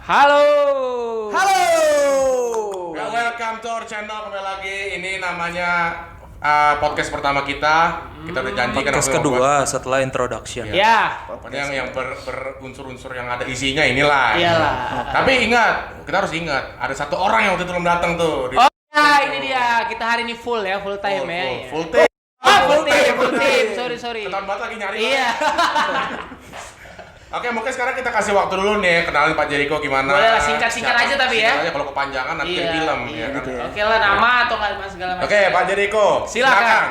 Halo. Halo. Welcome to our channel kembali lagi. Ini namanya podcast pertama kita. Kita udah janji kan podcast kedua setelah introduction. Ya. Pokoknya yang berunsur-unsur yang ada isinya inilah. Iyalah. Tapi ingat, kita harus ingat ada satu orang yang waktu itu belum datang tuh. Oh ya, ini dia. Kita hari ini full ya, full time ya. Full team. Full team. Sorry. Ketahuan banget lagi nyari. Iya. Oke, mungkin sekarang kita kasih waktu dulu nih, kenalin Pak Jericho gimana. Boleh lah, singkat-singkat aja tapi ya. Singkat aja, kalau kepanjangan nanti Iya, film iya, ya kan. gitu ya. Oke lah, nama atau nggak segala macam. Oke, Pak Jericho. Silakan.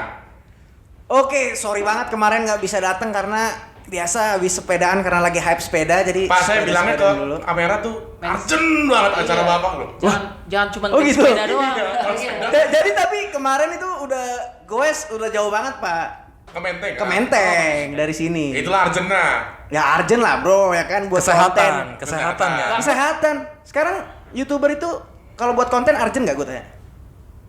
Oke, sorry banget kemarin nggak bisa datang karena biasa habis sepedaan karena lagi hype sepeda jadi. Pak, saya bilangnya ke sepedaan dulu. kamera tuh urgent banget acara Iya. Bapak loh. Jangan cuma Oh, gitu? sepeda doang. Iya, Iya. Jadi tapi kemarin itu udah goes udah jauh banget Pak. Ke Menteng. Ke kan? Menteng dari sini. Itulah urgentnya. Ya urgent lah bro ya kan buat konten. Kesehatan ya. Kesehatan. Sekarang YouTuber itu kalau buat konten urgent nggak gue tanya?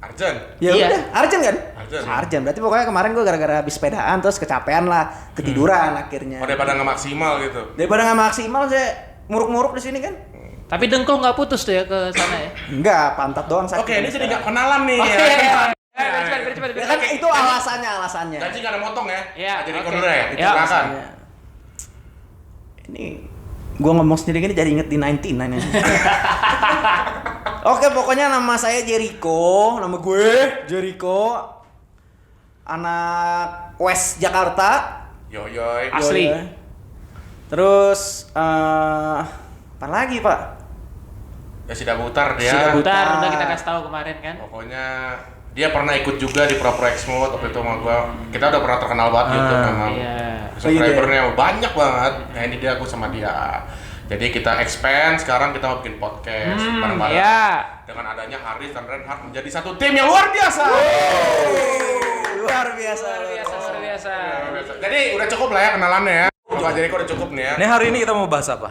Urgent. Ya Iya. udah, urgent kan? Urgent. Urgent. Berarti pokoknya kemarin gue gara-gara habis sepedaan terus kecapean lah, ketiduran akhirnya. Oh, daripada nggak maksimal gitu. Daripada nggak maksimal saya muruk-muruk di sini kan? Tapi dengkul nggak putus tuh ya ke sana ya. Enggak, pantat doang sakit. Oke, ini jadi nggak kenalan nih. Oh, ya. iya. Ya kan itu alasannya. Jadi nggak ada motong ya? Iya, Jadi oke. dulu ya. Ya. Silakan. Ini gua ngomong sendiri gini jadi inget di 99 ini. Oke, pokoknya nama saya Jericho, nama gue Jericho. Anak West Jakarta. Yoyoy. Asli. Terus apa lagi, Pak? Ya sudah butar dia. Sudah Bentar, udah kita kasih tahu kemarin kan. Pokoknya dia pernah ikut juga di Pro Expo waktu itu sama gua. Kita udah pernah terkenal banget YouTube memang. Iya. Subscribernya banyak banget. Nah, ini dia aku sama dia. Jadi kita expand, sekarang kita mau bikin podcast bareng-bareng. Iya. Dengan adanya Haris dan Renhard menjadi satu tim yang luar biasa. Luar biasa. Luar biasa. Jadi udah cukup lah ya kenalannya ya. Pak Jericho udah cukup nih ya. Ini hari ini kita mau bahas apa?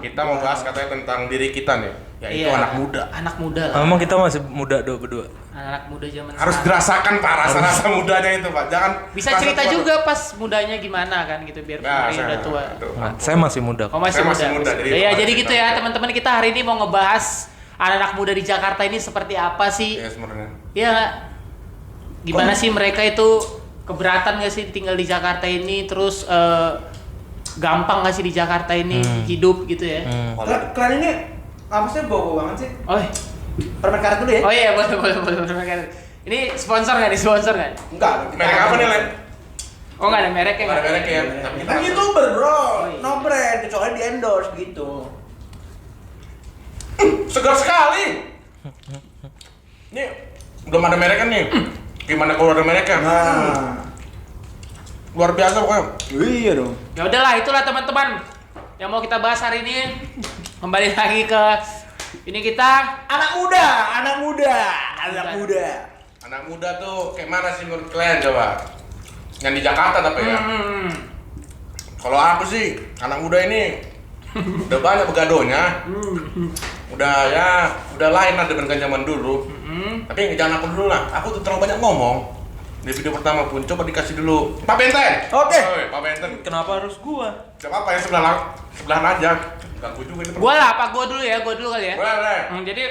Kita mau bahas katanya tentang diri kita nih, yaitu Iya. anak muda. Anak muda lah. Memang kita masih muda berdua. Anak muda zaman Harus sekarang. dirasakan Pak rasa-rasa mudanya itu Pak. Jangan Bisa rasa cerita tua. juga pas mudanya gimana kan gitu biar Nah, kemarin udah tua. Nah, saya masih muda. Oh masih Saya muda. masih muda, jadi Iya, masih jadi gitu muda. ya teman-teman, kita hari ini mau ngebahas anak-anak muda di Jakarta ini seperti apa sih? Iya sebenarnya. Iya nggak? Gimana sih mereka itu keberatan nggak sih tinggal di Jakarta ini? Terus gampang nggak sih di Jakarta ini hidup gitu ya? Kalian ini apa sih bobo banget sih? Oh, Permen karet dulu ya? oh iya boleh. Ini sponsor nggak? Sponsor nggak? Enggak. Merek apa nih, Len? Oh nggak ada mereknya? Nggak ada merek ya. Tapi Kita YouTuber, bro. Oh, iya. No brand, kecuali di endorse gitu. segar sekali. Nih belum ada mereknya nih. Gimana kalau ada mereknya? Luar biasa pokoknya. Iya dong. Ya udahlah, itulah teman-teman yang mau kita bahas hari ini. Kembali lagi ke ini kita Anak muda. Anak muda tuh kayak mana sih menurut kalian coba? Yang di Jakarta tapi ya. Kalau aku sih anak muda ini udah banyak begadonya. Udah lain lah dibandingkan zaman dulu. Tapi jangan aku dulu lah. Aku tuh terlalu banyak ngomong. Di video pertama pun coba dikasih dulu Pak Benten. Oke. Oi, Pak Benten. Kenapa harus gua? Gak apa-apa ya sebelahan aja. Ganggu juga ini. gua lah, apa gua dulu kali ya. Boleh. Jadi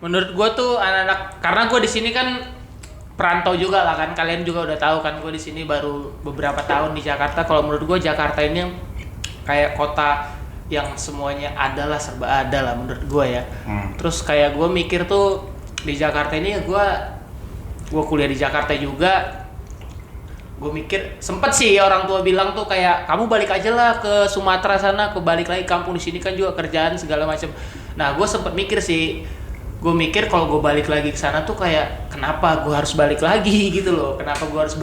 menurut gua tuh anak-anak, karena gua di sini kan perantau juga lah kan, kalian juga udah tahu kan, gua di sini baru beberapa tahun di Jakarta. Kalau menurut gua Jakarta ini kayak kota yang semuanya adalah serba ada lah menurut gua ya. Terus kayak gua mikir tuh di Jakarta ini gua kuliah di Jakarta juga. Gue mikir sempet sih orang tua bilang tuh kayak kamu balik aja lah ke Sumatera sana, balik lagi kampung, di sini kan juga kerjaan segala macam. Nah gue sempet mikir sih, gue mikir kalau gue balik lagi ke sana tuh kayak kenapa gue harus balik lagi gitu loh, kenapa gue harus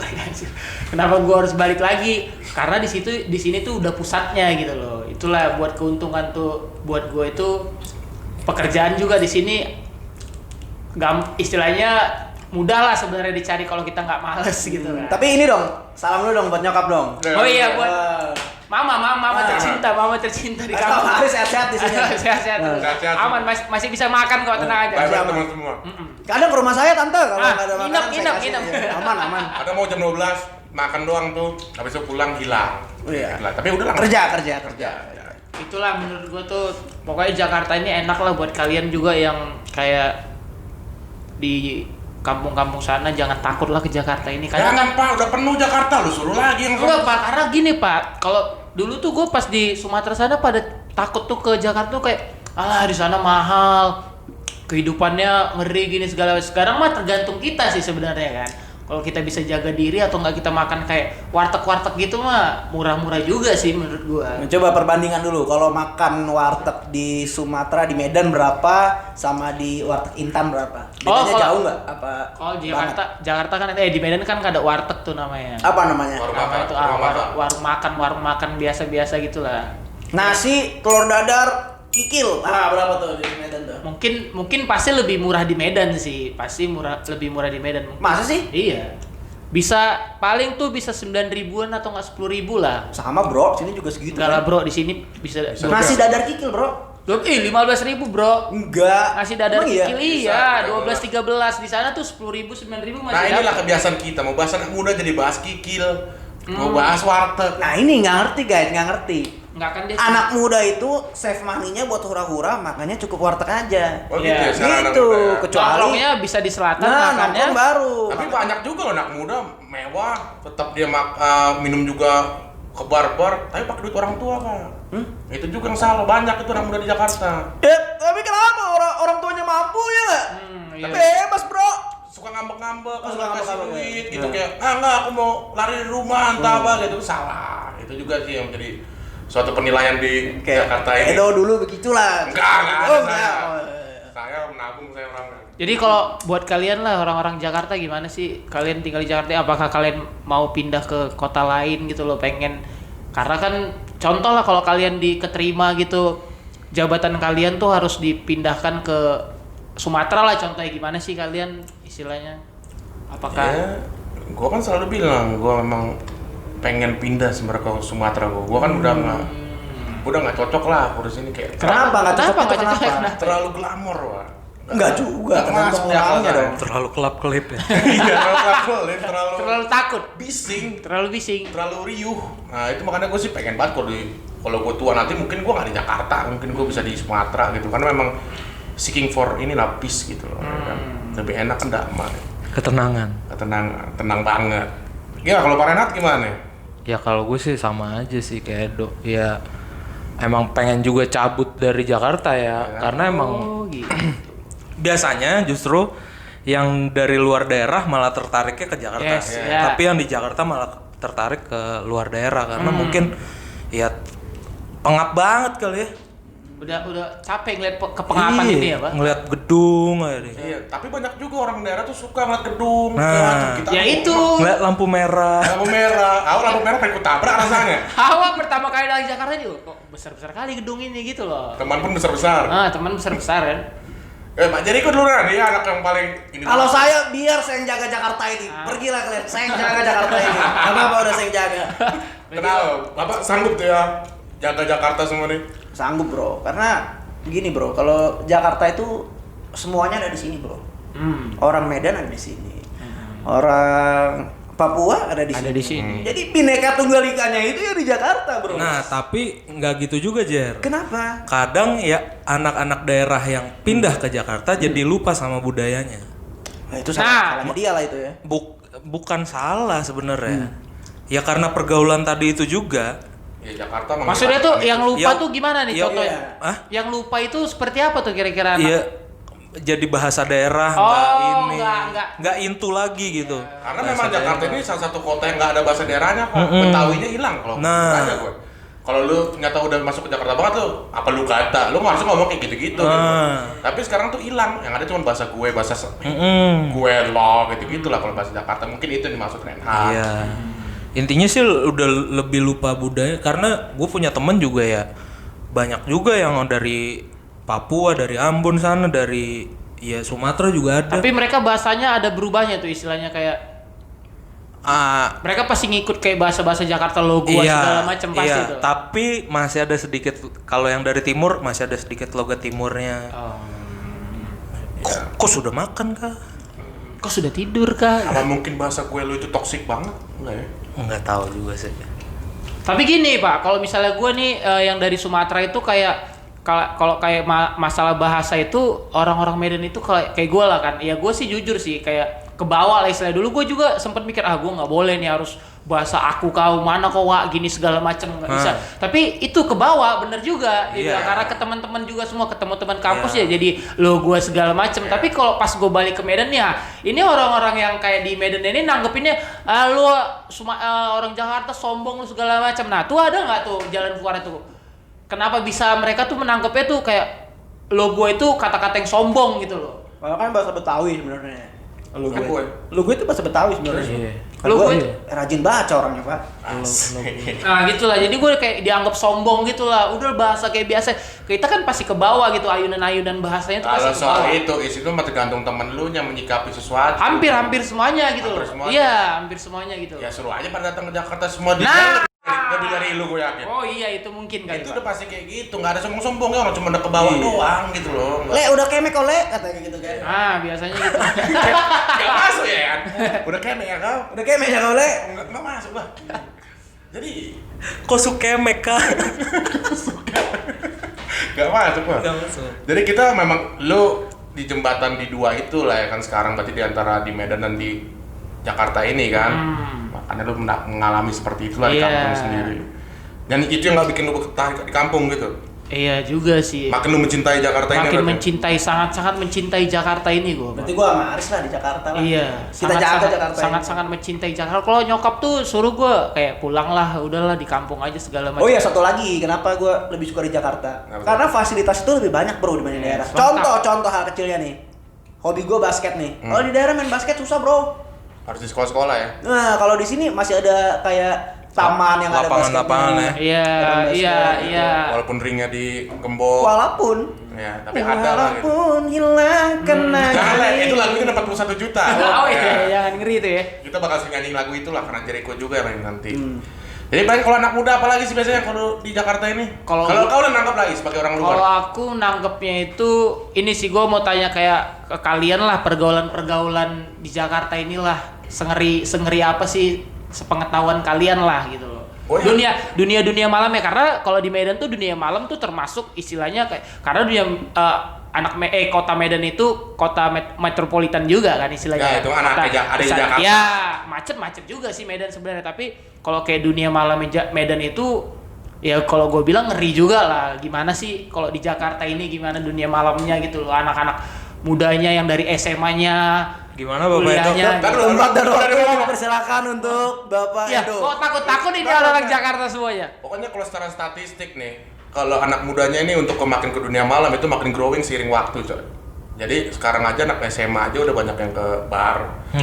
balik lagi, karena di sini tuh udah pusatnya gitu loh. Itulah buat keuntungan tuh buat gue itu, pekerjaan juga di sini istilahnya mudah lah sebenarnya dicari kalau kita nggak males gitu kan. Tapi ini dong, salam dulu dong buat nyokap dong. Oh iya, buat mama tercinta di kampung. Harus sehat-sehat di sini. Sehat-sehat terus. Sehat-sehat. Aman, masih bisa makan kok, tenang aja. Bye-bye Siap. teman semua. Kadang ke rumah saya tante kalau Ah, nggak ada makanan saya nginep. kasih. Aman. Ada mau jam 12 makan doang tuh, habis itu pulang hilang. Iya. Hilang. Tapi udah lah. Kerja. Ya. itulah menurut gua tuh pokoknya Jakarta ini enak lah buat kalian juga yang kayak di kampung-kampung sana, jangan takut lah ke Jakarta ini karena Jangan Pak, udah penuh Jakarta lu suruh lagi yang enggak Pak, karena gini Pak, kalau dulu tuh gue pas di Sumatera sana pada takut tuh ke Jakarta tuh kayak alah di sana mahal, kehidupannya ngeri gini segala. Sekarang mah tergantung kita sih sebenarnya kan. Kalau kita bisa jaga diri atau enggak kita makan kayak warteg-warteg gitu mah murah-murah juga sih menurut gua. Coba perbandingan dulu, kalau makan warteg di Sumatera di Medan berapa sama di warteg Intan berapa? Bedanya jauh nggak? Apa? Kalau di banget? Jakarta kan di Medan kan ada warteg tuh namanya. Apa namanya? Warung makan. Warung makan biasa-biasa gitulah. Nasi, telur dadar, kikil. Ah, berapa tuh di Medan tuh? Mungkin pasti lebih murah di Medan sih. Pasti lebih murah di Medan. Masa sih? Iya. Bisa paling tuh bisa 9 ribuan atau enggak 10 ribu lah. Sama bro, sini juga segitu. Enggak lah bro, di sini bisa Nasi dadar kikil bro? 15 ribu bro. Enggak. Nasi dadar Emang iya? kikil iya, 12 13 di sana tuh 10 ribu 9 ribu masih. Nah inilah dapat. kebiasaan kita, mau bahas anak muda jadi bahas kikil, mau bahas warteg. Nah ini nggak ngerti guys, nggak ngerti. Enggak kan dia. Anak muda itu save money-nya buat hura-hura, makanya cukup warteg aja. Oh Iya. gitu ya, sekarang anak Gitu, muda ya. kecuali Nongkrongnya bisa di selatan nah, makannya. nongkrong baru. Tapi banyak juga loh anak muda mewah, tetap dia minum juga ke bar-bar, tapi pakai duit orang tua kan. Itu juga yang salah, banyak itu anak muda di Jakarta. Tapi kenapa orang tuanya mampu ya nggak? Iya. Bebas bro. Suka ngambek-ngambek, Oh, suka suka kasih ngambek-ngambek, duit ya. gitu kayak, enggak aku mau lari dari rumah entah apa gitu, salah. Itu juga sih yang menjadi suatu penilaian di Jakarta ini. Edo dulu begitulah. Enggak ada Oh, saya. enggak. Saya menabung, saya orang. Jadi kalau buat kalian lah orang-orang Jakarta gimana sih? Kalian tinggal di Jakarta, apakah kalian mau pindah ke kota lain gitu loh, pengen? Karena kan contoh lah kalau kalian diketerima gitu, jabatan kalian tuh harus dipindahkan ke Sumatera lah contohnya, gimana sih kalian istilahnya? Apakah Ya, gua kan selalu bilang, gua memang pengen pindah sebenarnya ke Sumatera. Gua kan udah nggak cocok lah aku di sini kayak Kenapa nggak cocok? Kenapa nggak Kenapa? cocok? Kenapa? terlalu glamor, Wak. Enggak juga, Nggak tergantung masuk di akal orangnya saya. dong. Terlalu kelap-kelip ya. Iya, terlalu terlalu takut, bising, terlalu bising? terlalu riuh. Nah itu makanya gue sih pengen banget kalau gue tua nanti mungkin gue nggak di Jakarta, mungkin gue bisa di Sumatera gitu. Karena memang seeking for ini lapis gitu loh, kan. Lebih enak kan damai, Ketenangan. tenang banget. Gimana kalau Pak Renat gimana? Ya kalau gue sih sama aja sih kayak Edo. Ya emang pengen juga cabut dari Jakarta ya. Karena emang Oh gitu. biasanya justru yang dari luar daerah malah tertariknya ke Jakarta. Yes, ya. Tapi yang di Jakarta malah tertarik ke luar daerah karena mungkin ya pengap banget kali ya. Udah capek ngeliat kepengapan Iya, ini ya, Pak? ngeliat gedung aja deh. Iya, tapi banyak juga orang daerah tuh suka ngeliat gedung. Nah, kita Ya itu. Ngeliat lampu merah. lampu merah. Lampu merah pengen kutabrak rasanya. Awal pertama kali dari Jakarta nih, kok besar-besar kali gedung ini gitu loh. Teman pun besar-besar. Ah, teman besar-besar kan. Pak Jeriko dulu kan, dia anak yang paling ini. Kalau saya biar saya yang jaga Jakarta ini. Pergilah kalian, saya yang jaga Jakarta ini. Kenapa udah saya yang jaga? Kenal, Bapak sanggup tuh ya jaga Jakarta semua nih. Sanggup bro, karena gini bro, kalau Jakarta itu semuanya ada di sini bro. Orang Medan ada di sini, orang Papua ada di sini. Ada di sini. Jadi bineka tunggal ikanya itu ya di Jakarta bro. Nah, tapi nggak gitu juga, Jer. Kenapa? Kadang ya anak-anak daerah yang pindah ke Jakarta jadi lupa sama budayanya. Nah, itu Nah, salahnya dia lah itu ya. Bukan salah sebenarnya. Ya karena pergaulan tadi itu juga. Ya Jakarta memang Maksudnya tuh yang lupa Ya, tuh gimana nih ya, contohnya? iya. Hah? Yang lupa itu seperti apa tuh kira-kira? anak? Iya, jadi bahasa daerah Oh, nggak ini, nggak. into lagi gitu. Karena memang Jakarta ini salah satu kota yang nggak ada bahasa daerahnya, Pak. Betawinya hilang kalau Nah. tanya gue. Kalau lu ternyata udah masuk ke Jakarta banget tuh, apa lu kata? Lu harusnya ngomong kayak gitu-gitu. Gitu. Tapi sekarang tuh hilang, yang ada cuma bahasa gue, bahasa gue lo gitu-gitu lah kalau bahasa Jakarta. Mungkin itu yang dimaksud Renhat. Iya. Intinya sih udah lebih lupa budaya karena gue punya temen juga ya. Banyak juga yang dari Papua, dari Ambon sana, dari ya Sumatera juga ada. Tapi mereka bahasanya ada berubahnya tuh istilahnya kayak mereka pasti ngikut kayak bahasa-bahasa Jakarta logo segala macam pasti iya, tuh. tapi masih ada sedikit kalau yang dari timur masih ada sedikit logat timurnya. Oh. Kok sudah makan kah? Kok sudah tidur kah? Apa mungkin bahasa gue lu itu toksik banget? Enggak ya? Nggak tahu juga sih. Tapi gini Pak, kalau misalnya gue nih yang dari Sumatera itu kayak kalau kayak masalah bahasa itu orang-orang Medan itu kayak gue lah kan. Ya gue sih jujur sih kayak kebawa lah istilahnya. Dulu gue juga sempat mikir gue nggak boleh nih harus bahasa aku kau mana kau wak gini segala macam nggak bisa. Tapi itu kebawa bener juga. Gitu. Karena ke teman-teman juga semua ketemu teman kampus ya jadi lo gue segala macam. Tapi kalau pas gue balik ke Medan ya ini orang-orang yang kayak di Medan ini nanggepinnya lu orang Jakarta sombong lu segala macam. Nah tuh ada nggak tuh jalan keluar itu? Kenapa bisa mereka tuh menangkapnya tuh kayak lo gue itu kata-kata yang sombong gitu loh? Kalau kan bahasa Betawi sebenarnya. Lu Gue itu bahasa Betawi sebenarnya. Lu gue rajin baca orangnya, Pak. Nah gitulah, jadi gue kayak dianggap sombong gitulah. Udah bahasa kayak biasa. Kita kan pasti ke bawah gitu, ayunan-ayunan bahasanya itu pasti kalau ke soal bawah. itu mah tergantung temen lu yang menyikapi sesuatu. Hampir semuanya gitu loh. Hampir semuanya. Iya, hampir semuanya gitu. Ya suruh aja pada datang ke Jakarta semua lebih dari lu gue yakin. Oh iya itu mungkin kali. Itu Pak. udah pasti kayak gitu, nggak ada sombong-sombong ya, orang cuma ke bawah doang gitu loh. Le, udah kemek kok, Le, katanya gitu kan. Biasanya gitu. Gak masuk ya kan? Udah kemek ya kau? Udah kemek ya kau, Le. Nggak masuk bah. Jadi Kok sukemek kah? nggak masuk bah. Nggak masuk. Jadi kita memang lu di jembatan di dua itu lah ya kan sekarang, berarti di antara di Medan dan di Jakarta ini kan. Makanya lu mengalami seperti itulah di kampung sendiri. Dan itu yang nggak bikin lu betah di kampung gitu. Iya juga sih. Makin lu mencintai Jakarta ini. Makin mencintai, sangat-sangat mencintai Jakarta ini gue. Berarti gua sama Aris lah di Jakarta lah. Iya, Kita jaga Jakarta. sangat-sangat mencintai Jakarta. Kalau nyokap tuh suruh gue kayak pulang lah, udahlah di kampung aja segala macam. Oh iya, satu lagi, kenapa gua lebih suka di Jakarta? Karena fasilitas itu lebih banyak bro dibanding daerah. Contoh hal kecilnya nih. Hobi gua basket nih. Kalau di daerah main basket susah bro. Harus di sekolah-sekolah ya. Nah, kalau di sini masih ada kayak taman yang ada basketnya. Iya. Walaupun ringnya digembok. Walaupun Ya, tapi ada lah gitu. walaupun hilang kenangan. Nah, itu lagunya 41 juta. Oh Ya. iya, jangan ngeri itu ya. Kita bakal sering nyanyi lagu itu lah karena Jericho juga yang main nanti. Jadi paling kalau anak muda apalagi sih biasanya kalau di Jakarta ini? Kalau kau udah nangkep lagi sebagai orang luar. Kalau aku nangkepnya itu ini sih gue mau tanya kayak ke kalian lah pergaulan di Jakarta inilah sengeri apa sih sepengetahuan kalian lah gitu loh. Oh, iya? Dunia malam ya, karena kalau di Medan tuh dunia malam tuh termasuk istilahnya kayak karena kota Medan itu kota metropolitan juga kan istilahnya. Ya, itu anak ada di Jakarta. Ya, macet juga sih Medan sebenarnya, tapi kalau kayak dunia malam Medan itu ya kalau gue bilang ngeri juga lah. Gimana sih kalau di Jakarta ini gimana dunia malamnya gitu loh, anak-anak mudanya yang dari SMA Gimana Bapak Edo? kuliahnya. Tempat dan waktu persilakan untuk Bapak Ya, Edo. kok takut ini orang Jakarta semuanya. Pokoknya kalau secara statistik nih, kalau anak mudanya ini untuk makin ke dunia malam itu makin growing seiring waktu, coy. Jadi sekarang aja anak SMA aja udah banyak yang ke bar, ke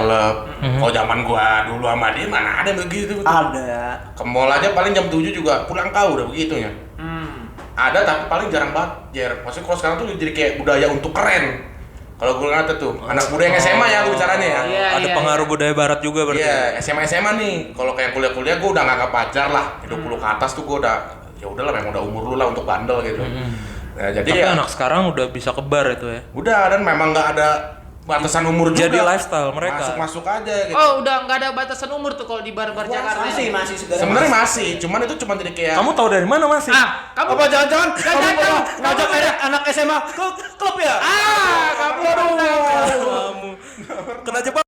klub. Kalau zaman gua dulu sama dia mana ada begitu. Ada. Ke mall aja paling jam 7 juga pulang kau udah begitunya. Ada tapi paling jarang banget, Jer. Maksudnya kalau sekarang tuh jadi kayak budaya untuk keren. Kalau gue ngata tuh, anak muda yang SMA ya gue bicaranya ya. Ada pengaruh budaya barat juga berarti. Iya, SMA nih. Kalau kayak kuliah gue udah nggak pacar lah. 20 ke atas tuh gue udah ya udahlah memang udah umur lu lah untuk bandel gitu. Nah, jadi Tapi ya, anak sekarang udah bisa ke bar itu ya. udah dan memang nggak ada batasan umur juga. Jadi lifestyle mereka. Masuk aja gitu. Oh, udah nggak ada batasan umur tuh kalau di bar-bar Jakarta. Masih segala Sebenarnya masih, cuman itu cuma jadi kayak Kamu tahu dari mana masih? Kamu Apa jangan-jangan Jangan. ngajak anak SMA ke klub ya? kamu Kamu kena jebak.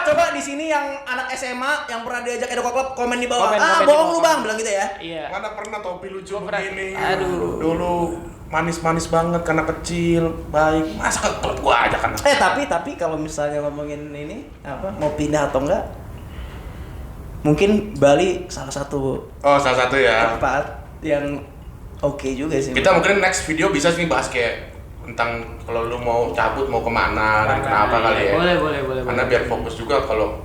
coba di sini yang anak SMA yang pernah diajak Edo ke klub komen di bawah. Komen di Bohong lu bawah. Bang, bilang gitu ya. Iya. mana pernah topi lucu Gua pernah. begini. Aduh. Dulu manis-manis banget karena kecil, baik. Masa ke klub gua aja kan. Tapi kalau misalnya ngomongin ini mau pindah atau enggak? Mungkin Bali salah satu Oh, salah satu ya. tempat yang oke juga sih. Kita mungkin next video bisa sih bahas kayak tentang kalau lu mau cabut mau kemana dan kenapa kali ya. Boleh. Karena biar fokus juga kalau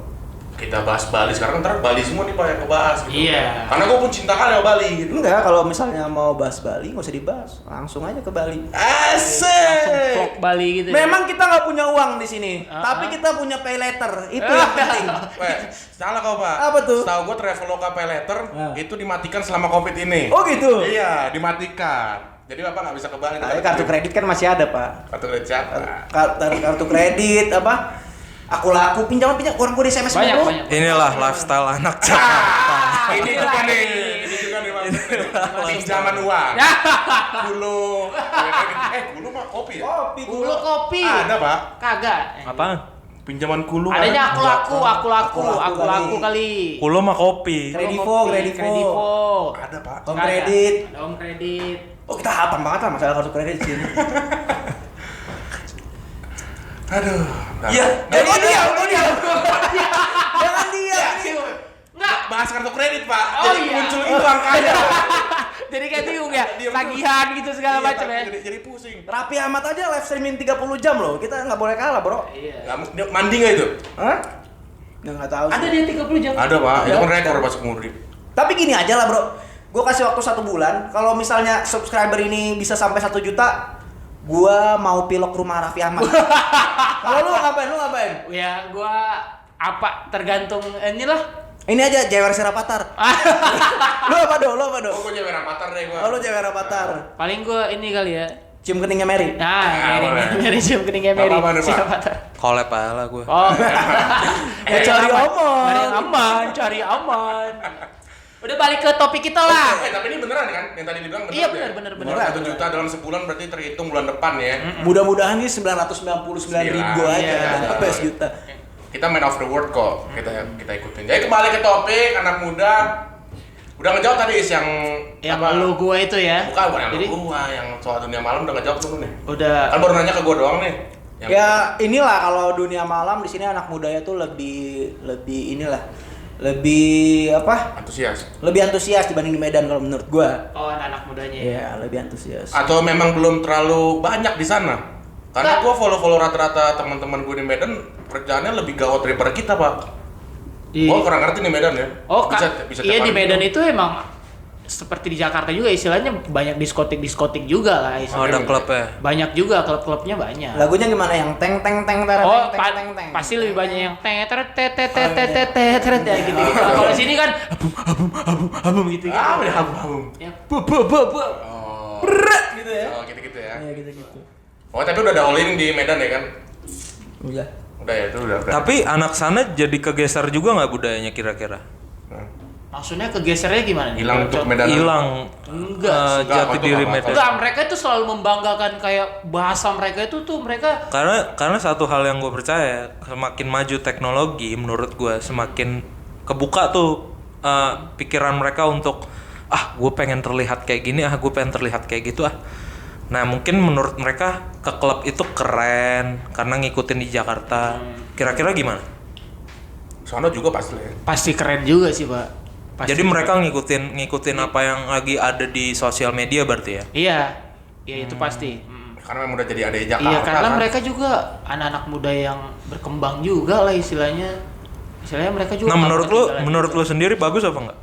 kita bahas Bali sekarang ntar Bali semua nih Pak yang ngebahas gitu. Iya. Karena gue pun cinta kali sama Bali gitu. Enggak, kalau misalnya mau bahas Bali nggak usah dibahas, langsung aja ke Bali. Langsung Asik. vlog Bali gitu. Memang kita nggak punya uang di sini, tapi kita punya pay letter. Itu yang penting. Weh, salah kau Pak. Apa tuh? Setahu gue Traveloka Pay Letter itu dimatikan selama Covid ini. Oh gitu. Iya, dimatikan. Jadi Bapak nggak bisa ke Bali. Tapi kartu kredit kan masih ada, Pak. Kartu kredit siapa? Kartu kredit apa? Aku laku pinjaman orang gue di SMS banyak. mulu. Inilah lifestyle anak Jakarta. Ini juga nih, pinjaman uang. Gulu. Gulu mah kopi ya? Gulu kopi. Ada, Pak. Kagak. Apaan? Pinjaman gulu. Adanya aku laku kali. Kulo mah kopi. Kredivo. Ada, Pak. Home kredit. Home kredit. Oh, kita hafal banget lah masalah kartu kredit sini. Aduh. Iya, jangan dia. Jangan dia. Enggak. Bahas kartu kredit, Pak. Oh, Jadi iya. muncul itu angkanya. Jadi kayak bingung ya, Dia tagihan gitu segala Iya, macam Pak. ya. Jadi pusing. Raffi Ahmad aja live streaming 30 jam loh. Kita nggak boleh kalah, Bro. Iya. Dia mandi nggak itu? Hah? Nggak tahu sih. Ada dia 30 jam. Ada, Pak. Itu Ada. kan rekor pas umur. Tapi gini aja lah, Bro. Gue kasih waktu 1 bulan. Kalau misalnya subscriber ini bisa sampai 1 juta, gua mau pilok rumah Raffi Ahmad. Kalau lu ngapain? Ya gua apa tergantung inilah. Ini aja Jewer Sirapatar. Lu apa do? Oh, gue cewek rapatar deh gua. Oh, lu Jewer Rapatar. Paling gua ini kali ya. Cium keningnya Mary. Mary cium keningnya Mary. Apa-apa nih, Pak? Siapa tuh? Collab aja lah gue. Oh. Cari aman. Cari aman. Udah balik ke topik kita lah. Tapi ini beneran kan? Yang tadi dibilang beneran. Iya, ya? bener. 1 juta dalam sebulan berarti terhitung bulan depan ya. Mudah-mudahan ini 999.000 aja. Iya. Sampai sejuta. Kita main off the world kok. Kita ikutin. Jadi kembali ke topik anak muda. Udah ngejawab tadi yang Lu gua itu ya. Bukan yang Jadi gua, yang soal dunia malam udah ngejawab dulu nih. udah Kan baru nanya ke gua doang nih. Yang Ya inilah kalau dunia malam di sini anak mudanya tuh lebih apa? antusias. Lebih antusias dibanding di Medan kalau menurut gua. oh anak mudanya. Iya, lebih antusias. Atau memang belum terlalu banyak di sana? Karena gua follow rata-rata teman-teman gua di Medan kerjaannya lebih gawat daripada kita, Pak. Gua kurang ngerti nih Medan ya. Oh, bisa iya tiap di hari Medan gitu. itu emang seperti di Jakarta juga istilahnya banyak diskotik juga lah Oh, istilahnya. ada klubnya. Banyak juga klub-klubnya banyak. Lagunya gimana yang teng teng teng teng Oh, teng teng teng. pasti lebih banyak yang teret ya gitu. Kalau sini kan habum gitu. Udah habum. Ya, Oh. Gitu ya. Oh, gitu-gitu ya. Iya gitu-gitu. Oh, tapi udah ada all in di Medan ya kan? Udah. Udah ya, itu udah. Tapi anak sana jadi kegeser juga nggak budayanya kira-kira? Maksudnya kegesernya gimana nih? Hilang untuk Medan. Hilang Enggak. jati Enggak, diri itu Medan. Enggak, mereka itu selalu membanggakan kayak bahasa mereka itu tuh mereka Karena satu hal yang gue percaya, semakin maju teknologi menurut gue semakin kebuka tuh pikiran mereka untuk gue pengen terlihat kayak gini, gue pengen terlihat kayak gitu . Nah mungkin menurut mereka ke klub itu keren karena ngikutin di Jakarta. Kira-kira gimana? Sono juga pasti ya. pasti keren juga sih, Pak. Pasti Jadi keren. mereka ngikutin apa yang lagi ada di sosial media berarti ya? Iya. Iya itu pasti. Karena memang udah jadi ada di Jakarta. Iya, karena kan? mereka juga anak-anak muda yang berkembang juga lah istilahnya. Istilahnya mereka juga Nah nggak menurut ketinggalan lu sendiri bagus apa enggak?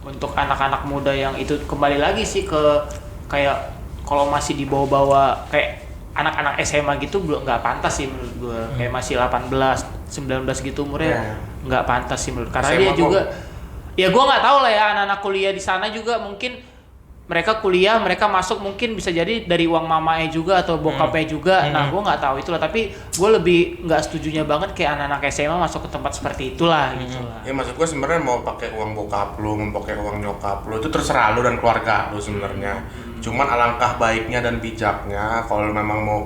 untuk anak-anak muda yang itu kembali lagi sih ke kayak kalau masih dibawa-bawa kayak anak-anak SMA gitu belum nggak pantas sih menurut gua. Kayak masih 18, 19 gitu umurnya nggak pantas sih menurut. Karena SMA dia juga kok. ya gua nggak tahu lah ya anak-anak kuliah di sana juga mungkin mereka kuliah, mereka masuk mungkin bisa jadi dari uang mamanya juga atau bokapnya juga. Nah, gua nggak tahu itulah, tapi gua lebih nggak setujunya banget kayak anak-anak SMA masuk ke tempat seperti itulah gitu lah. Ya maksud gue sebenarnya mau pakai uang bokap lu, mau pakai uang nyokap lu itu terserah lu dan keluarga lu sebenarnya. Cuman alangkah baiknya dan bijaknya kalau lu memang mau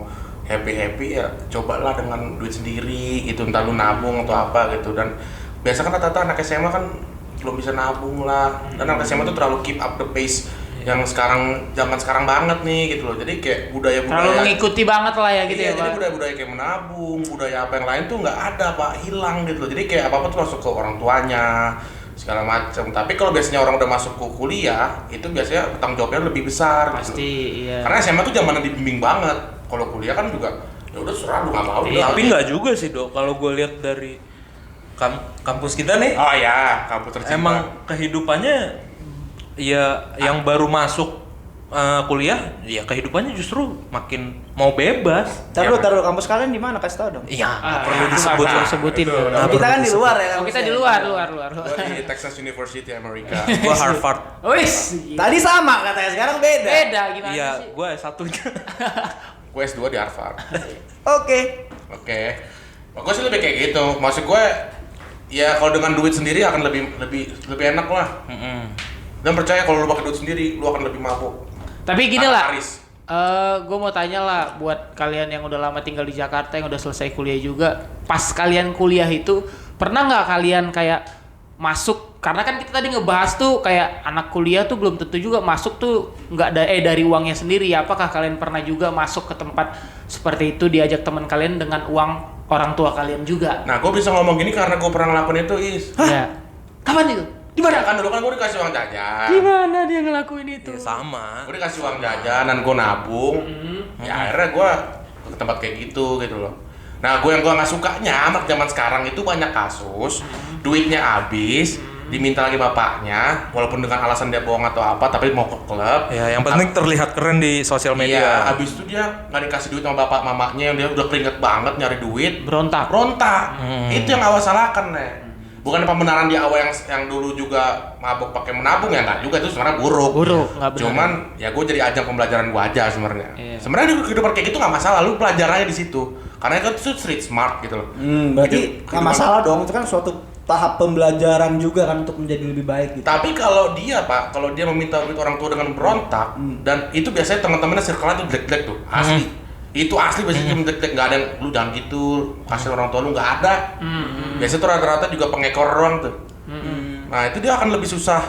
happy ya cobalah dengan duit sendiri gitu, entah lu nabung atau apa gitu. Dan biasa kan rata-rata anak SMA kan belum bisa nabung lah. Dan anak SMA tuh terlalu keep up the pace yang zaman sekarang banget nih gitu loh. Jadi kayak budaya Terlalu mengikuti banget lah ya gitu iya, ya, jadi Pak. budaya kayak menabung, budaya apa yang lain tuh nggak ada, Pak, hilang gitu loh. Jadi kayak apa-apa tuh masuk ke orang tuanya segala macam. Tapi kalau biasanya orang udah masuk ke kuliah, itu biasanya tanggung jawabnya lebih besar. Pasti, gitu. iya. Karena SMA tuh zamannya dibimbing banget. Kalau kuliah kan juga ya udah serah lu nggak mau. Iya. Tapi nggak juga sih Dok, kalau gue lihat dari kampus kita nih, Oh ya, kamu tercinta. emang kehidupannya ya yang baru masuk kuliah, ya kehidupannya justru makin mau bebas. Taruh kampus kalian di mana? Kasih tau dong. Iya, Perlu disebut sebutin. Nah, Kita kan di luar ya. Oh, kita di kampusnya. luar. Gua di Texas University Amerika. Gue Harvard. Wis. Tadi sama katanya, sekarang beda. Beda gimana Iya, sih? gue S1-nya. Gue S2 di Harvard. Oke. Oke. Gue sih lebih kayak gitu. Maksud gue ya kalau dengan duit sendiri akan lebih enak lah. Dan percaya kalau lu pakai duit sendiri, lu akan lebih mabuk. Tapi gini lah, Aris. gue mau tanya lah buat kalian yang udah lama tinggal di Jakarta, yang udah selesai kuliah juga, pas kalian kuliah itu pernah nggak kalian kayak masuk? Karena kan kita tadi ngebahas tuh kayak anak kuliah tuh belum tentu juga masuk tuh nggak dari uangnya sendiri. Apakah kalian pernah juga masuk ke tempat seperti itu diajak teman kalian dengan uang orang tua kalian juga? Nah, gue bisa ngomong gini karena gue pernah ngelakuin itu, Is. Ya. Kapan itu? Di mana? Ya kan dulu kan gue dikasih uang jajan. Gimana dia ngelakuin itu? Ya, sama. Gue dikasih uang jajan dan gue nabung. Ya akhirnya gue ke tempat kayak gitu loh. Nah, gue nggak sukanya anak zaman sekarang itu banyak kasus duitnya habis, diminta lagi bapaknya, walaupun dengan alasan dia bohong atau apa, tapi mau ke klub. Ya, yang penting terlihat keren di sosial Iya, media. habis itu dia nggak dikasih duit sama bapak mamanya yang dia udah keringet banget nyari duit. Berontak. Itu yang awal salahkan nih. Bukan pembenaran di awal yang dulu juga mabuk pakai menabung ya, enggak juga, itu sebenarnya buruk. Nggak benar. Cuman ya gue jadi ajang pembelajaran gue aja sebenarnya. Iya. Sebenarnya di kehidupan kayak gitu nggak masalah, lu pelajarannya di situ. Karena itu street smart gitu loh. Berarti nggak masalah dong, itu kan suatu tahap pembelajaran juga kan untuk menjadi lebih baik gitu. Tapi kalau dia Pak, kalau dia meminta duit orang tua dengan berontak, dan itu biasanya teman-temannya circle-nya tuh jelek-jelek tuh, asli. Itu asli biasanya jelek-jelek, nggak ada yang lu jangan gitu, kasih orang tua lu, nggak ada. Biasanya tuh rata-rata juga pengekor doang tuh. Nah itu dia akan lebih susah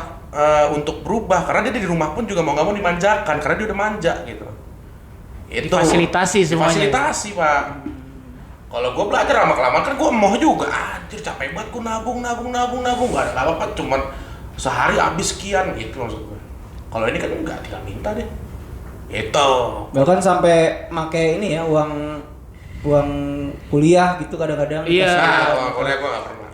untuk berubah, karena dia di rumah pun juga mau nggak mau dimanjakan, karena dia udah manja gitu. Itu Difasilitasi semuanya. Difasilitasi Pak. Kalau gue belajar lama-kelamaan kan gue mau juga, anjir capek banget gue nabung, gak ada apa-apa, cuman sehari habis sekian gitu maksud gue. Kalau ini kan enggak, tinggal minta deh. Itu. Bahkan sampai make ini ya uang kuliah gitu kadang-kadang. Iya. Nah, uang kuliah gue gak pernah.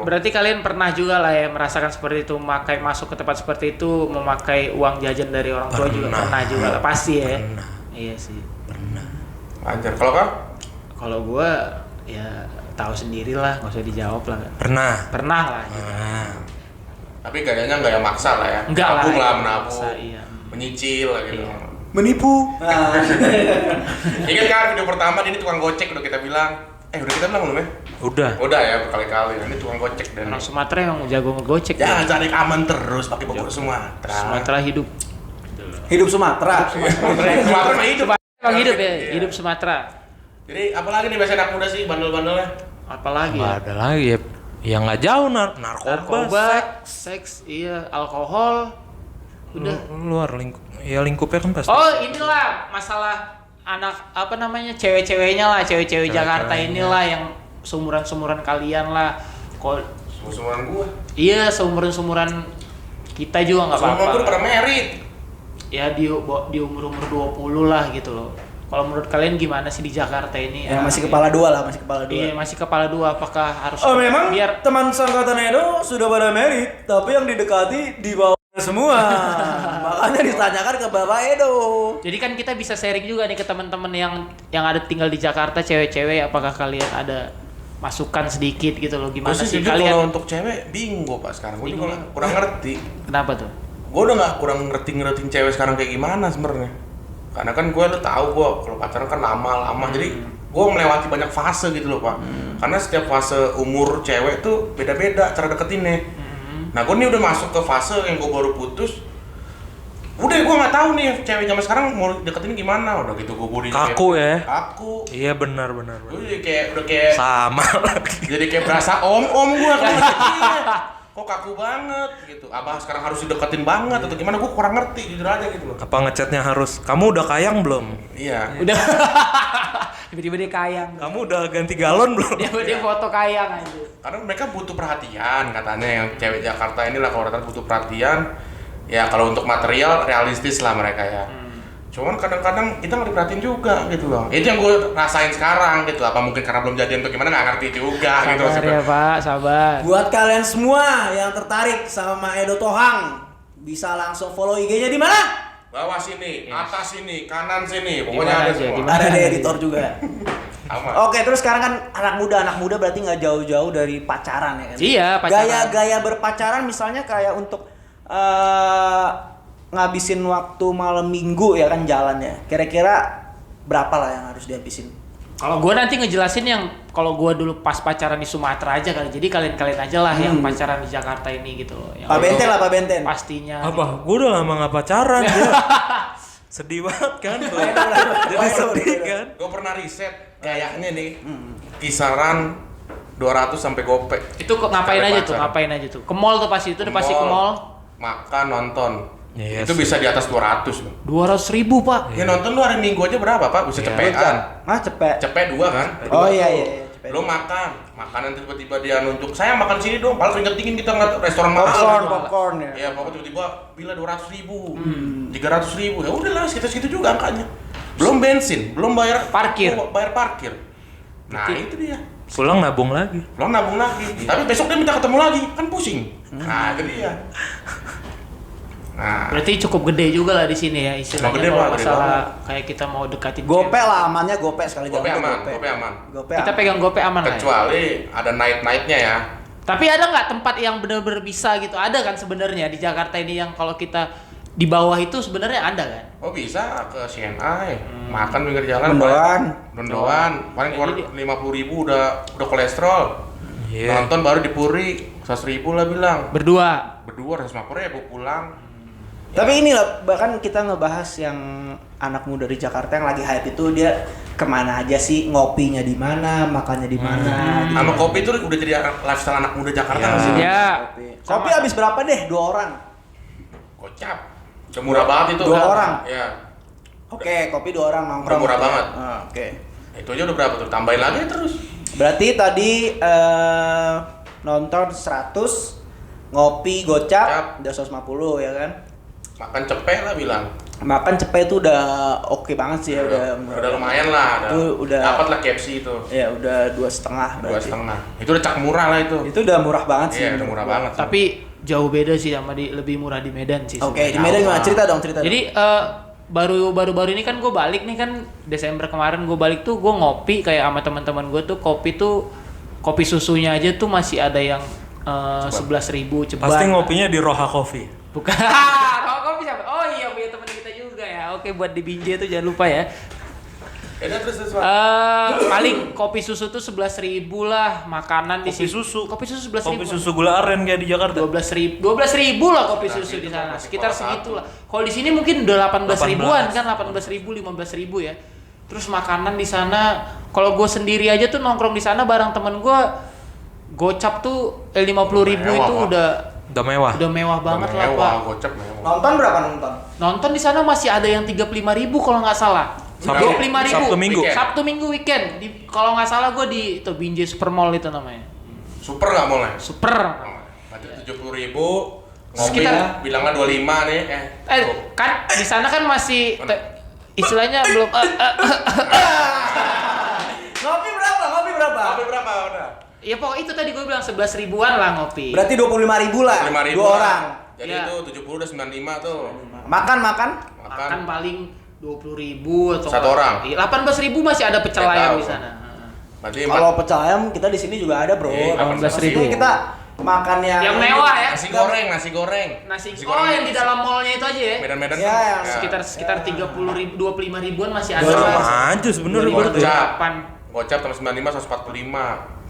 Berarti kalian pernah juga lah ya merasakan seperti itu, masuk ke tempat seperti itu, memakai uang jajan dari orang tua juga pernah juga lah, pasti ya. Iya sih. Anjir, kalau kan? Kalau gua ya tahu sendiri lah, nggak usah dijawab lah. Pernah Lah. Gitu. Tapi gayanya nggak yang maksa lah ya. Enggak lah. Menabung lah, Ya, menabung. maksa, iya. Menyicil lah gitu. Iya. Menipu. Ingat kan video pertama ini tukang gocek udah kita bilang. Udah kita bilang belum ya? Udah ya berkali-kali. Ini tukang gocek dan Orang Sumatera emang jago ngegocek. jangan ya. cari aman terus pakai bogor Sumatera. Sumatera hidup. Hidup Sumatera. Sumatera mah hidup. Emang hidup ya, Iya. hidup Sumatera. Jadi apalagi nih biasa anak muda sih bandel-bandelnya. Apalagi nggak ya? ada lagi ya. Yang nggak jauh narkoba, seks, iya, alkohol. Udah. luar lingkupnya kan pasti. Oh, inilah masalah anak apa namanya cewek-ceweknya lah, cewek-cewek Jakarta inilah yang seumuran-seumuran kalian lah. Seumuran gua. Iya, seumuran-seumuran kita juga nggak Seumuran apa-apa. gua udah pada merit. Ya di umur-umur 20 lah gitu loh. Kalau menurut kalian gimana sih di Jakarta ini? Ya masih kepala dua lah, masih kepala dua. Iya, masih kepala dua. Apakah harus Memang biar teman sangkatan Edo sudah pada merit, tapi yang didekati di bawah semua. Makanya ditanyakan ke Bapak Edo. jadi kan kita bisa sharing juga nih ke teman-teman yang ada tinggal di Jakarta, cewek-cewek, apakah kalian ada masukan sedikit gitu loh, gimana Gua sih jujur kalian? kalau untuk cewek bingung Pak sekarang. Gua juga kurang ngerti. Kenapa tuh? Gue udah nggak kurang ngerti cewek sekarang kayak gimana sebenarnya. Karena kan gue udah tahu gue kalau pacaran kan lama-lama, jadi gue melewati banyak fase gitu loh Pak. Karena setiap fase umur cewek tuh beda-beda cara deketinnya. Nah gue nih udah masuk ke fase yang gue baru putus. Udah gue nggak tahu nih cewek zaman sekarang mau deketin gimana. Udah gitu gue body Kaku ya? Kaku. Iya benar. Gue jadi udah kayak Sama lagi. jadi kayak berasa om gue kan. Kok kaku banget gitu. Abah sekarang harus dideketin banget atau gimana, gue kurang ngerti jujur aja gitu loh. Apa ngechatnya harus, kamu udah kayang belum? Iya. Udah. Tiba-tiba dia kayang. Kamu udah ganti galon belum? Dia foto kayang aja. Karena mereka butuh perhatian katanya, yang cewek Jakarta ini lah kalau rata butuh perhatian. Ya kalau untuk material realistis lah mereka ya. Cuman kadang-kadang kita nggak diperhatiin juga gitu loh. Itu yang gue rasain sekarang gitu. Apa mungkin karena belum jadian atau gimana nggak ngerti juga gitu Sabar ya Pak, sabar. Buat kalian semua yang tertarik sama Edo Tohang, bisa langsung follow IG-nya di mana? Bawah sini, atas sini, kanan sini, Dimana pokoknya ada aja, semua. dimana? Ada di editor juga. Aman. Oke, terus sekarang kan anak muda berarti nggak jauh-jauh dari pacaran ya kan? Iya, pacaran. Gaya-gaya berpacaran misalnya kayak untuk ngabisin waktu malam minggu ya kan jalan ya. Kira-kira berapa lah yang harus dihabisin? Kalau gue nanti ngejelasin yang kalau gue dulu pas pacaran di Sumatera aja kali. Jadi kalian aja lah yang pacaran di Jakarta ini gitu loh. Yang Pak Benten lah, Pak Benten. pastinya. Apa? Gue udah lama gak pacaran ya. Sedih banget kan. Jadi sedih kan. Gue pernah riset kayaknya nih kisaran 200 sampai gope. Itu ngapain Sekali aja pacaran. tuh? Ngapain aja tuh? Ke mall tuh pasti itu udah pasti ke mall. Makan, nonton. Yes. Itu bisa di atas 200 loh. 200.000 Pak. Ya nonton lu hari Minggu aja berapa Pak? Bisa cepetan. Cepet. Cepet 2 kan? Oh iya. Lu makanan tiba-tiba dia nunjuk, saya makan sini dong, padahal keringet dingin kita ngeliat restoran mahal. Popcorn ya. Ya pokoknya tiba-tiba bila 200.000, 300.000, ya udahlah segitu juga angkanya. Belum bensin, belum bayar Parkir. bayar parkir. Nah itu dia. Pulang nabung lagi. Belum nabung lagi. Tapi besok dia minta ketemu lagi, kan pusing. Nah itu dia. Nah, Berarti cukup gede juga lah di sini ya istilahnya Gede, kalau Pak, gede masalah kayak kita mau dekatin Gope cewek. lah, amannya gope sekali gope jalan aman, gope aman. Gope Kita aman. pegang gope aman lah. Ya? Kecuali ada night-nightnya ya. Tapi ada nggak tempat yang benar-benar bisa gitu? Ada kan sebenarnya di Jakarta ini yang kalau kita di bawah itu sebenarnya ada kan? Oh bisa ke CNI, makan pinggir jalan. Mendoan. paling keluar Jadi- 50.000 udah kolesterol. Iya. Nonton baru di Puri 100.000 lah bilang. Berdua. Berdua 150.000 pulang. Tapi ini lah, bahkan kita ngebahas yang anak muda di Jakarta yang lagi hype itu dia kemana aja sih, ngopinya di mana, makannya di mana. gitu. Sama kopi itu udah jadi lifestyle anak muda Jakarta Ya. nggak sih? Ya. Kopi habis berapa deh? 2 orang. Kocap. Udah murah banget itu. 2 orang. Ya. Oke, kopi 2 orang nongkrong. Murah gitu ya. banget. Oke. Itu aja udah berapa tuh? Tambahin lagi terus. Berarti tadi nonton 100, ngopi gocap udah 150 ya kan? Makan cepet lah bilang. Makan cepet itu udah oke banget sih ya, udah lumayan lah. Itu udah- dapat lah KFC itu. Ya udah 2,5 Dua berarti. setengah. Itu udah cak murah lah itu. Itu udah murah banget sih. Iya, udah menurut murah gua. banget. Tapi jauh beda sih sama lebih murah di Medan sih. Oke, di sebenarnya. Medan gimana? Cerita dong. Jadi baru ini kan gue balik nih kan Desember kemarin gue balik tuh gue ngopi kayak sama teman-teman gue tuh kopi susunya aja tuh masih ada yang 11.000 ceban. Pasti ngopinya di Roha Coffee. Bukan. Kalau kopi siapa? Oh iya punya teman kita juga ya. Oke buat di Binjai tuh jangan lupa ya. Ya terus Paling kopi susu tuh 11.000 lah, makanan di Kopi situ. susu. Kopi susu 11.000. Kopi susu gula aren kayak di Jakarta. 12.000 lah kopi Nah, susu itu di sana. masih Sekitar bawah segitu satu. lah. Kalau di sini mungkin udah 18.000-an 18. kan, 18.000, 15.000 ya. Terus makanan di sana, kalau gue sendiri aja tuh nongkrong di sana bareng temen gue, gocap tuh 50.000 Mewah, itu Pak. udah mewah. mewah banget lah Pak. Mewah, gocap mewah. Nonton berapa nonton? Nonton di sana masih ada yang 35.000 kalau nggak salah. Sabtu- 25.000. Sabtu Minggu. Weekend. Sabtu Minggu weekend. Kalau nggak salah gue di itu Binjai Super Mall itu namanya. Super nggak boleh. Super. Berarti 70.000. Ngopi Sekitar- bilangnya 25 nih. Kan di sana kan masih istilahnya belum Ngopi berapa? Ngopi berapa? Ngopi berapa udah? ya pokoknya itu tadi gue bilang 11.000-an lah ngopi. Berarti 25.000 lah. 5.000 2 orang. Jadi Ya. itu 70 udah 95 tuh. Makan. Makan paling 20.000 atau Satu orang? 18.000 masih ada pecel Nggak ayam tahu. di sana. Berarti Kalau pecel ayam kita di sini juga ada, Bro. Iya, 18.000. Ini kita makan Yang mewah ya. nasi goreng. Nasi goreng yang di dalam mallnya itu aja ya. Medan-medan Ya, kan? yang Sekitar 30.000, 25.000-an masih ada. Dua lah. Sama aja sebenarnya berarti. Gocap. 28. Gocap tambah 95 145.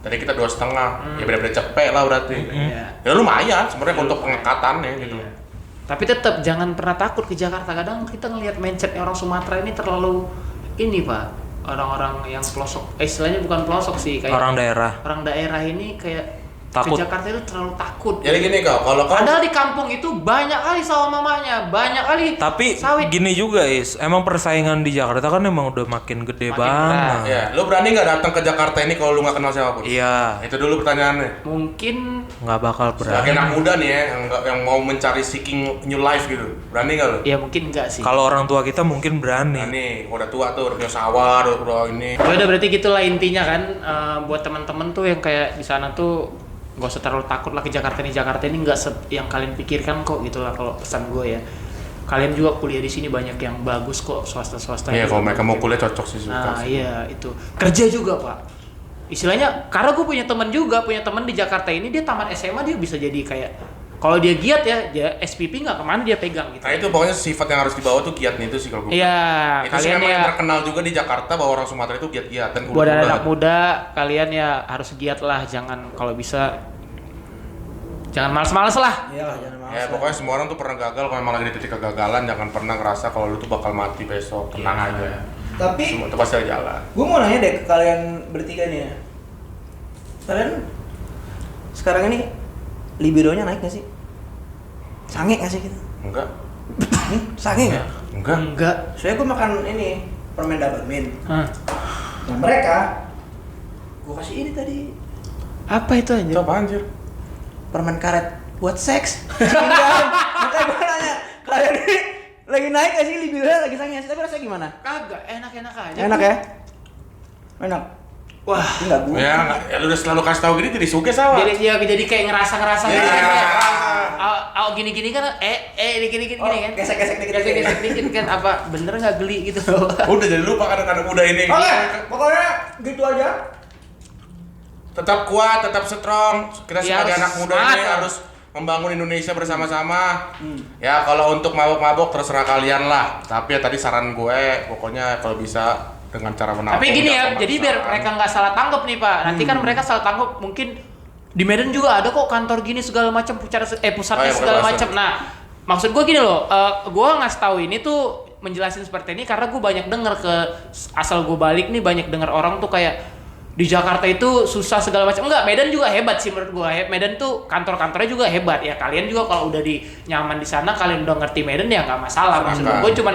Tadi kita 2,5. Ya beda-beda cepet lah berarti. Iya. Ya lumayan sebenarnya untuk pengangkatannya gitu. Iya. Tapi tetap jangan pernah takut ke Jakarta. Kadang kita ngelihat mindsetnya orang Sumatera ini terlalu ini Pak. Orang-orang yang pelosok, istilahnya bukan pelosok sih, kayak Orang daerah. orang daerah ini kayak Takut. ke Jakarta itu terlalu takut. Jadi gini kau, kalau kau Padahal di kampung itu banyak kali sawah mamanya, banyak kali Tapi sawit. gini juga Is, emang persaingan di Jakarta kan emang udah makin gede Makin banget. ya, lu berani nggak datang ke Jakarta ini kalau lu nggak kenal siapapun? Iya, Itu dulu pertanyaannya. Mungkin nggak bakal Sebagai berani. anak muda nih ya, yang mau mencari seeking new life gitu, berani nggak lu? ya mungkin enggak sih. Kalau orang tua kita mungkin berani. Berani, udah tua tuh, udah punya sawah, udah ini. Ya udah berarti gitulah intinya kan, buat teman-teman tuh yang kayak di sana tuh gak usah terlalu takut lah ke Jakarta ini nggak yang kalian pikirkan kok gitulah kalau pesan gue ya. Kalian juga kuliah di sini banyak yang bagus kok, swasta Iya, juga kalau mereka mau bagus. kuliah cocok sih suka. Nah sih. iya itu kerja juga Pak. Istilahnya karena gue punya teman di Jakarta ini, dia tamat SMA dia bisa jadi kayak kalau dia giat ya, dia SPP nggak kemana dia pegang gitu. Nah itu pokoknya sifat yang harus dibawa tuh giatnya itu sih kalau gue. Iya, Itu sih kalian memang ya yang terkenal juga di Jakarta bahwa orang Sumatera itu giat-giat dan buat ulet-ulet. anak muda, kalian ya harus giat lah, jangan kalau bisa jangan males-males lah. Iyalah, jangan malas. Ya pokoknya semua orang tuh pernah gagal, kalau memang lagi di titik kegagalan jangan pernah ngerasa kalau lu tuh bakal mati besok, tenang aja. Tapi Semua itu pasti ada jalan. gue mau nanya deh ke kalian bertiga nih ya. Kalian sekarang ini libidonya naik gak sih? Sange gak sih gitu? Enggak. Sange gak? Enggak. Enggak. Soalnya gue makan ini permen double mint. Hah. Nah mereka gue kasih ini tadi Apa itu anjir? Itu apa anjir? permen karet buat seks. Enggak. Makanya gue nanya kalian ini lagi naik gak sih libidonya lagi sange sih? Tapi rasanya gimana? Kagak, enak-enak aja. Enak ya? Enak. Wah, Enggak gue. Ya, lu udah selalu kasih tahu gini jadi suge sama. jadi kayak ngerasa Ya. gitu kan. Gini kan ini gini Oh, kan. gesek-gesek dikit. Gesek dikit kan apa bener nggak geli gitu. Udah jadi lupa kan anak muda ini. Oke, pokoknya gitu aja. Tetap kuat, tetap strong. Kita Ya, sebagai harus anak muda semangat ini lah. harus membangun Indonesia bersama-sama. Ya, kalau untuk mabok-mabok terserah kalian lah. Tapi ya tadi saran gue, pokoknya kalau bisa dengan cara menabung. Tapi gini ya, jangan jadi biar paksaan. mereka nggak salah tangkap nih Pak. Nanti kan mereka salah tangkap mungkin di Medan juga ada kok kantor gini segala macam, pusatnya Oh, ya, segala berbahasa. macam. Nah, maksud gue gini loh, gue ngasih tahu ini tuh menjelasin seperti ini karena gue banyak denger ke asal gue balik nih banyak denger orang tuh kayak di Jakarta itu susah segala macam. Enggak, Medan juga hebat sih menurut gue. Medan tuh kantor-kantornya juga hebat ya. Kalian juga kalau udah nyaman di sana, kalian udah ngerti Medan ya nggak masalah. Maksud gue cuma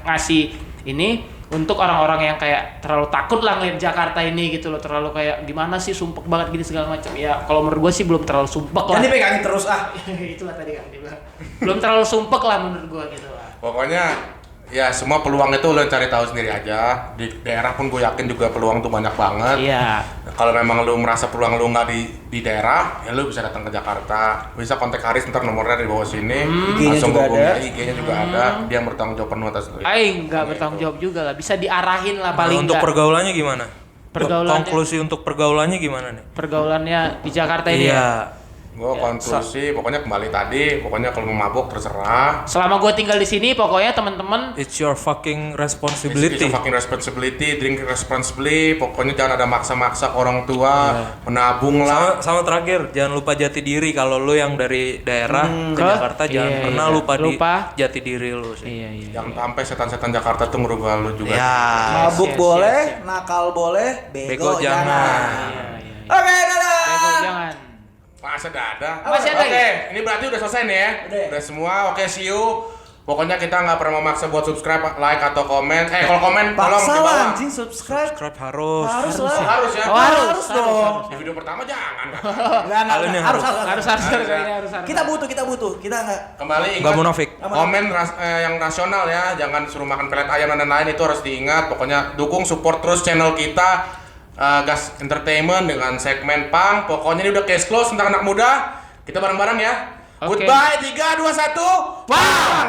ngasih ini untuk orang-orang yang kayak terlalu takut lah ngeliat Jakarta ini gitu loh, terlalu kayak gimana sih sumpek banget gini segala macam. Ya kalau menurut gue sih belum terlalu sumpek lah. Jadi pegangin terus ah. Itulah tadi kan dia bilang. Belum terlalu sumpek lah menurut gue gitu lah. Pokoknya ya semua peluang itu lo cari tahu sendiri aja. Di daerah pun gue yakin juga peluang tuh banyak banget. Iya. Kalau memang lu merasa peluang lu nggak di daerah, ya lu bisa datang ke Jakarta. Bisa kontak Haris, ntar nomornya di bawah sini. IG-nya Langsung juga hubungi, ada. IG-nya juga ada. Dia yang bertanggung jawab penuh atas lu. Aing nggak bertanggung jawab juga lah, bisa diarahin lah Nah, paling untuk nggak. pergaulannya gimana? Pergaulannya- Konklusi untuk pergaulannya gimana nih? Pergaulannya di Jakarta ini ya. Iya. Gue konklusi, pokoknya kembali tadi, pokoknya kalau mau mabuk terserah. Selama gue tinggal di sini, pokoknya teman-teman It's your fucking It's responsibility. a fucking responsibility, drink responsibly. Pokoknya jangan ada maksa-maksa ke orang tua, menabung lah. Sama terakhir, jangan lupa jati diri. Kalau lu yang dari daerah ke Ke? Jakarta jangan Iya, pernah iya. lupa Lupa. jati diri lu sih. iya. Jangan sampai setan-setan Jakarta tuh merubah lu juga. Ya. Mabuk yes, boleh, yes. nakal boleh, Bego bego, jangan. jangan. Iya. Oke, dadah. Bego jangan. Masa ada? Masih ada Oke, lagi? ini berarti udah selesai nih ya? Udah. Semua, oke see you. Pokoknya kita nggak pernah memaksa buat subscribe, like atau komen. Kalau komen tolong Paksa di lah bawah. anjing subscribe. Subscribe harus. Harus lah. Harus ya. Oh, harus dong. Di video pertama jangan. Enggak, Kalian yang harus. Harus. Kita butuh. Kita enggak. Kembali Nggak ingat. munafik. Komen yang rasional ya, jangan suruh makan pelet ayam dan lain-lain, itu harus diingat. Pokoknya dukung support terus channel kita Gas Entertainment dengan segmen Pang. Pokoknya ini udah case close tentang anak muda. Kita bareng-bareng ya. Oke. Goodbye 3 2 1. Pang.